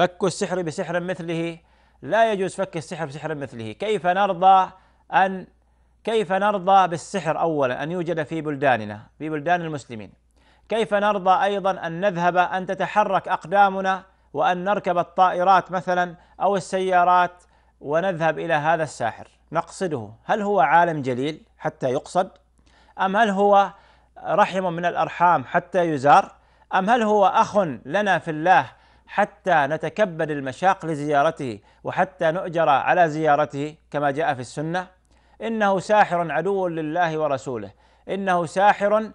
فك السحر بسحر مثله، لا يجوز فك السحر بسحر مثله. كيف نرضى بالسحر أولا أن يوجد في بلداننا، في بلدان المسلمين؟ كيف نرضى أيضا أن نذهب، أن تتحرك أقدامنا وأن نركب الطائرات مثلا أو السيارات ونذهب إلى هذا الساحر نقصده؟ هل هو عالم جليل حتى يقصد؟ أم هل هو رحم من الأرحام حتى يزار؟ أم هل هو أخ لنا في الله حتى نتكبد المشاق لزيارته وحتى نؤجر على زيارته كما جاء في السنة؟ إنه ساحر عدو لله ورسوله، إنه ساحر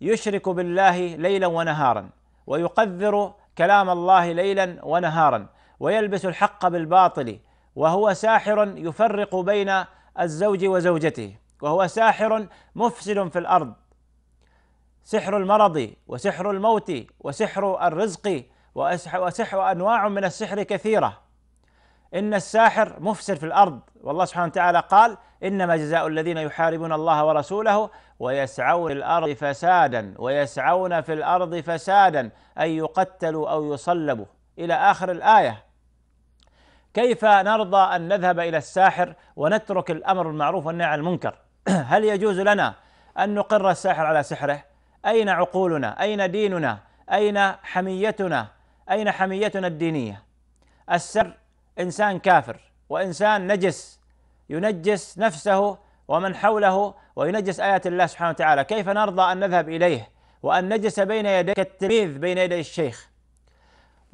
يشرك بالله ليلا ونهارا، ويقذر كلام الله ليلا ونهارا، ويلبس الحق بالباطل، وهو ساحر يفرق بين الزوج وزوجته، وهو ساحر مفسد في الأرض. سحر المرض وسحر الموت وسحر الرزق وسحر أنواع من السحر كثيرة. إن الساحر مفسد في الأرض، والله سبحانه وتعالى قال: إنما جزاء الذين يحاربون الله ورسوله ويسعون في الأرض فسادا أن يقتلوا أو يصلبوا، إلى آخر الآية. كيف نرضى أن نذهب إلى الساحر ونترك الأمر بالمعروف والنهي عن المنكر؟ هل يجوز لنا أن نقر الساحر على سحره؟ أين عقولنا؟ أين ديننا؟ أين حميتنا؟ أين حميتنا الدينية؟ السر إنسان كافر وإنسان نجس، ينجس نفسه ومن حوله وينجس آيات الله سبحانه وتعالى. كيف نرضى أن نذهب إليه وأن نجلس بين يديه كالتلميذ بين يدي الشيخ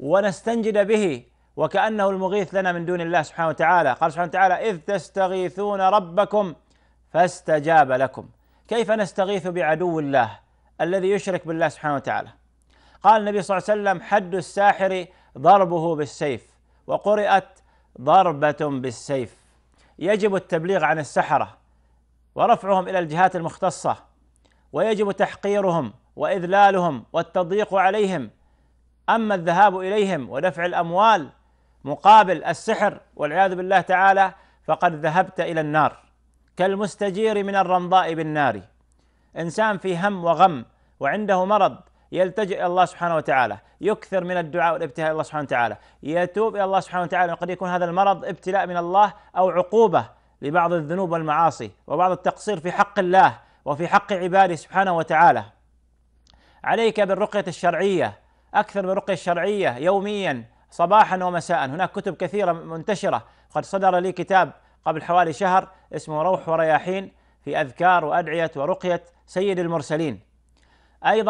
ونستنجد به وكأنه المغيث لنا من دون الله سبحانه وتعالى؟ قال سبحانه وتعالى: إذ تستغيثون ربكم فاستجاب لكم. كيف نستغيث بعدو الله الذي يشرك بالله سبحانه وتعالى؟ قال النبي صلى الله عليه وسلم: حد الساحر ضربه بالسيف، وقرئت ضربة بالسيف. يجب التبليغ عن السحرة ورفعهم إلى الجهات المختصة، ويجب تحقيرهم وإذلالهم والتضييق عليهم. أما الذهاب إليهم ودفع الأموال مقابل السحر والعياذ بالله تعالى فقد ذهبت إلى النار، كالمستجير من الرمضاء بالنار. إنسان في هم وغم وعنده مرض يلتجئ إلى الله سبحانه وتعالى، يكثر من الدعاء والابتهال إلى الله سبحانه وتعالى، يتوب إلى الله سبحانه وتعالى. وقد يكون هذا المرض ابتلاء من الله أو عقوبة لبعض الذنوب والمعاصي وبعض التقصير في حق الله وفي حق عباده سبحانه وتعالى. عليك بالرقية الشرعية، أكثر من الرقية الشرعية يوميا صباحا ومساء. هناك كتب كثيرة منتشرة، قد صدر لي كتاب قبل حوالي شهر اسمه روح ورياحين في أذكار وأدعية ورقية سيد المرسلين. أيضا